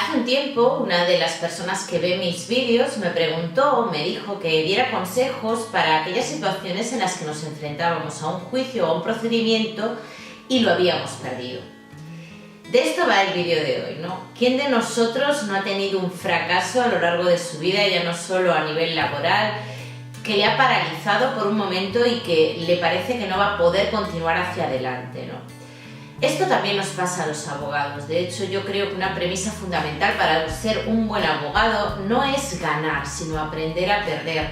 Hace un tiempo, una de las personas que ve mis vídeos me dijo que diera consejos para aquellas situaciones en las que nos enfrentábamos a un juicio o a un procedimiento y lo habíamos perdido. De esto va el vídeo de hoy, ¿no? ¿Quién de nosotros no ha tenido un fracaso a lo largo de su vida, ya no solo a nivel laboral, que le ha paralizado por un momento y que le parece que no va a poder continuar hacia adelante, ¿no? Esto también nos pasa a los abogados. De hecho, yo creo que una premisa fundamental para ser un buen abogado no es ganar, sino aprender a perder.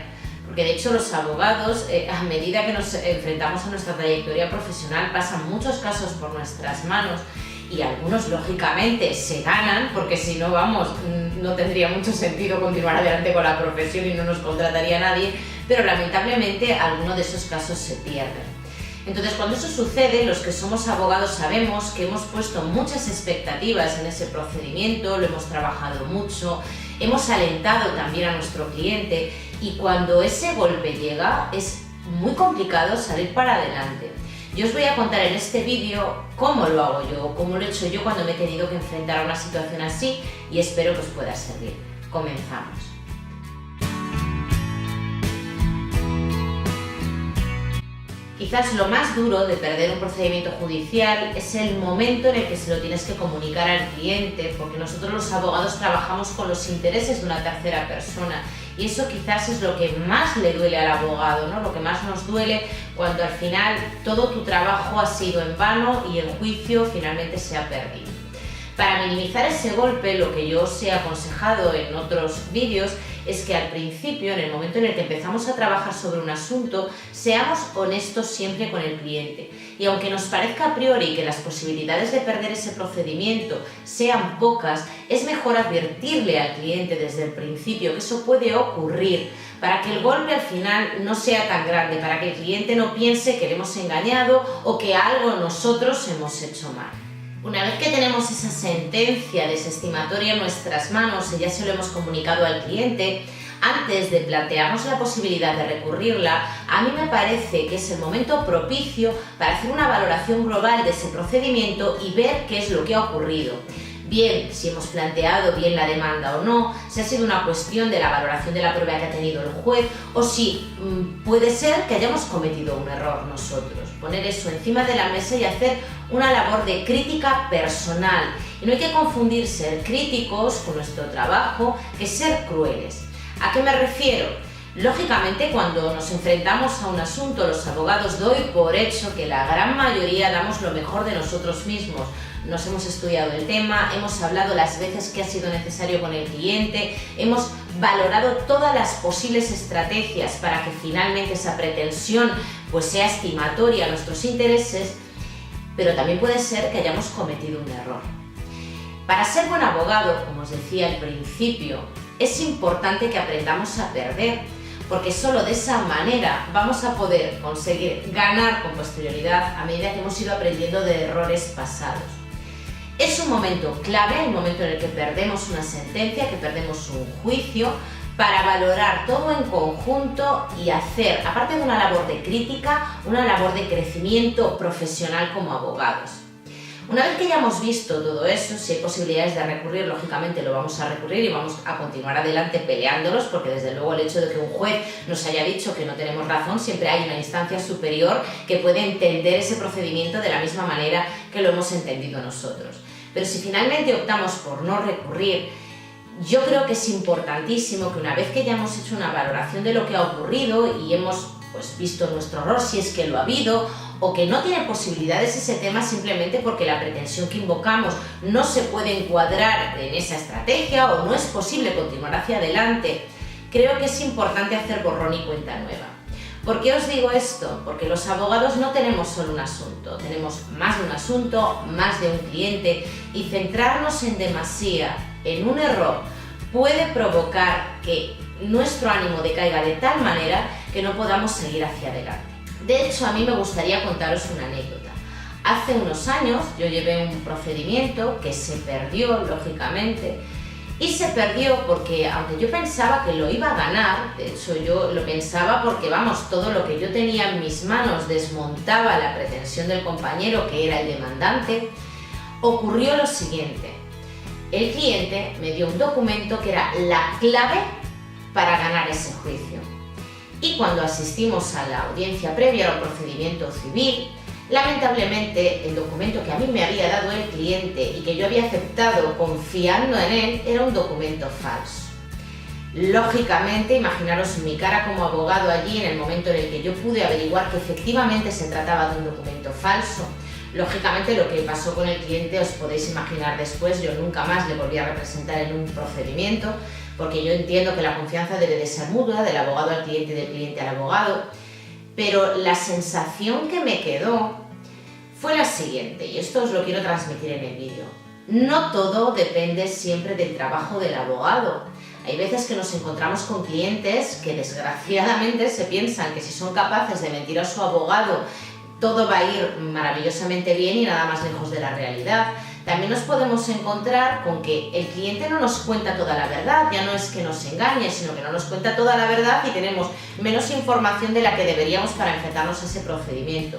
Porque de hecho los abogados, a medida que nos enfrentamos a nuestra trayectoria profesional, pasan muchos casos por nuestras manos y algunos lógicamente se ganan, porque si no, no tendría mucho sentido continuar adelante con la profesión y no nos contrataría nadie, pero lamentablemente algunos de esos casos se pierden. Entonces, cuando eso sucede, los que somos abogados sabemos que hemos puesto muchas expectativas en ese procedimiento, lo hemos trabajado mucho, hemos alentado también a nuestro cliente y cuando ese golpe llega es muy complicado salir para adelante. Yo os voy a contar en este vídeo cómo lo hago yo, cómo lo he hecho yo cuando me he tenido que enfrentar a una situación así y espero que os pueda servir. Comenzamos. Quizás lo más duro de perder un procedimiento judicial es el momento en el que se lo tienes que comunicar al cliente, porque nosotros los abogados trabajamos con los intereses de una tercera persona y eso quizás es lo que más le duele al abogado, ¿no? Lo que más nos duele cuando al final todo tu trabajo ha sido en vano y el juicio finalmente se ha perdido. Para minimizar ese golpe, lo que yo os he aconsejado en otros vídeos es que al principio, en el momento en el que empezamos a trabajar sobre un asunto, seamos honestos siempre con el cliente. Y aunque nos parezca a priori que las posibilidades de perder ese procedimiento sean pocas, es mejor advertirle al cliente desde el principio que eso puede ocurrir para que el golpe al final no sea tan grande, para que el cliente no piense que le hemos engañado o que algo nosotros hemos hecho mal. Una vez que tenemos esa sentencia desestimatoria en nuestras manos y ya se lo hemos comunicado al cliente, antes de plantearnos la posibilidad de recurrirla, a mí me parece que es el momento propicio para hacer una valoración global de ese procedimiento y ver qué es lo que ha ocurrido. Bien, si hemos planteado bien la demanda o no, si ha sido una cuestión de la valoración de la prueba que ha tenido el juez o si puede ser que hayamos cometido un error nosotros. Poner eso encima de la mesa y hacer una labor de crítica personal. Y no hay que confundir ser críticos con nuestro trabajo que ser crueles. ¿A qué me refiero? Lógicamente, cuando nos enfrentamos a un asunto, los abogados doy por hecho que la gran mayoría damos lo mejor de nosotros mismos. Nos hemos estudiado el tema, hemos hablado las veces que ha sido necesario con el cliente, hemos valorado todas las posibles estrategias para que finalmente esa pretensión sea estimatoria a nuestros intereses, pero también puede ser que hayamos cometido un error. Para ser buen abogado, como os decía al principio, es importante que aprendamos a perder, porque solo de esa manera vamos a poder conseguir ganar con posterioridad a medida que hemos ido aprendiendo de errores pasados. Es un momento clave, el momento en el que perdemos una sentencia, que perdemos un juicio, para valorar todo en conjunto y hacer, aparte de una labor de crítica, una labor de crecimiento profesional como abogados. Una vez que ya hemos visto todo eso, si hay posibilidades de recurrir, lógicamente lo vamos a recurrir y vamos a continuar adelante peleándolos, porque desde luego el hecho de que un juez nos haya dicho que no tenemos razón, siempre hay una instancia superior que puede entender ese procedimiento de la misma manera que lo hemos entendido nosotros. Pero si finalmente optamos por no recurrir, yo creo que es importantísimo que una vez que ya hemos hecho una valoración de lo que ha ocurrido y hemos visto nuestro error, si es que lo ha habido, o que no tiene posibilidades ese tema simplemente porque la pretensión que invocamos no se puede encuadrar en esa estrategia o no es posible continuar hacia adelante, creo que es importante hacer borrón y cuenta nueva. ¿Por qué os digo esto? Porque los abogados no tenemos solo un asunto, tenemos más de un asunto, más de un cliente, y centrarnos en demasía en un error puede provocar que nuestro ánimo decaiga de tal manera que no podamos seguir hacia adelante. De hecho, a mí me gustaría contaros una anécdota. Hace unos años yo llevé un procedimiento que se perdió, lógicamente, y se perdió porque, aunque yo pensaba que lo iba a ganar, de hecho yo lo pensaba porque, todo lo que yo tenía en mis manos desmontaba la pretensión del compañero, que era el demandante, ocurrió lo siguiente. el cliente me dio un documento que era la clave para ganar ese juicio. Y cuando asistimos a la audiencia previa al procedimiento civil, lamentablemente el documento que a mí me había dado el cliente y que yo había aceptado confiando en él era un documento falso. Lógicamente, imaginaros mi cara como abogado allí en el momento en el que yo pude averiguar que efectivamente se trataba de un documento falso. Lógicamente lo que pasó con el cliente os podéis imaginar después, yo nunca más le volví a representar en un procedimiento, porque yo entiendo que la confianza debe de ser mutua, del abogado al cliente y del cliente al abogado, pero la sensación que me quedó fue la siguiente, y esto os lo quiero transmitir en el vídeo. No todo depende siempre del trabajo del abogado. Hay veces que nos encontramos con clientes que desgraciadamente se piensan que si son capaces de mentir a su abogado todo va a ir maravillosamente bien y nada más lejos de la realidad. También nos podemos encontrar con que el cliente no nos cuenta toda la verdad, ya no es que nos engañe, sino que no nos cuenta toda la verdad y tenemos menos información de la que deberíamos para enfrentarnos a ese procedimiento.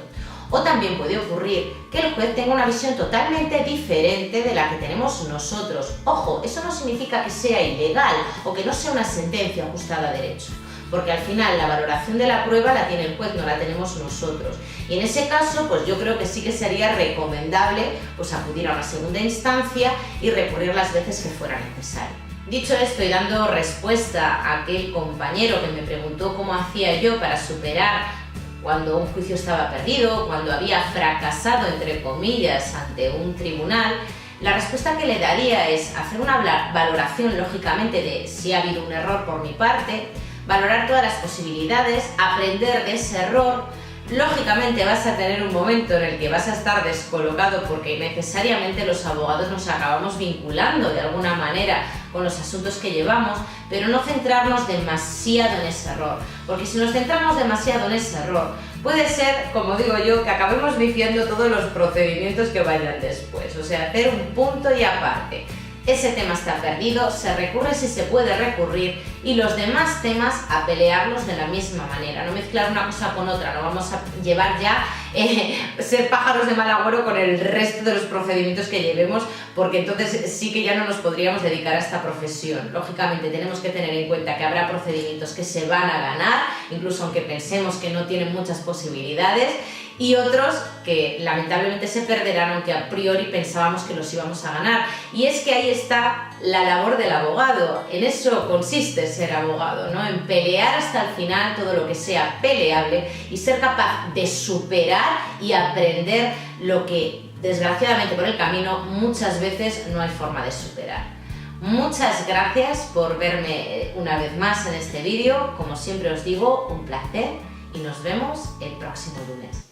O también puede ocurrir que el juez tenga una visión totalmente diferente de la que tenemos nosotros. Ojo, eso no significa que sea ilegal o que no sea una sentencia ajustada a derecho, porque al final la valoración de la prueba la tiene el juez, no la tenemos nosotros. Y en ese caso, pues yo creo que sí que sería recomendable pues acudir a una segunda instancia y recurrir las veces que fuera necesario. Dicho esto y dando respuesta a aquel compañero que me preguntó cómo hacía yo para superar cuando un juicio estaba perdido, cuando había fracasado, entre comillas, ante un tribunal, la respuesta que le daría es hacer una valoración, lógicamente, de si ha habido un error por mi parte, valorar todas las posibilidades, aprender de ese error. Lógicamente vas a tener un momento en el que vas a estar descolocado porque necesariamente los abogados nos acabamos vinculando de alguna manera con los asuntos que llevamos, pero no centrarnos demasiado en ese error, porque si nos centramos demasiado en ese error, puede ser, como digo yo, que acabemos viciando todos los procedimientos que vayan después, o sea, hacer un punto y aparte. Ese tema está perdido, se recurre si se puede recurrir y los demás temas a pelearlos de la misma manera, no mezclar una cosa con otra, no vamos a llevar ya ser pájaros de mal agüero con el resto de los procedimientos que llevemos, porque entonces sí que ya no nos podríamos dedicar a esta profesión. Lógicamente tenemos que tener en cuenta que habrá procedimientos que se van a ganar, incluso aunque pensemos que no tienen muchas posibilidades, y otros que lamentablemente se perderán aunque a priori pensábamos que los íbamos a ganar. Y es que ahí está la labor del abogado, en eso consiste ser abogado, ¿no? En pelear hasta el final todo lo que sea peleable y ser capaz de superar y aprender lo que desgraciadamente por el camino muchas veces no hay forma de superar. Muchas gracias por verme una vez más en este vídeo, como siempre os digo, un placer y nos vemos el próximo lunes.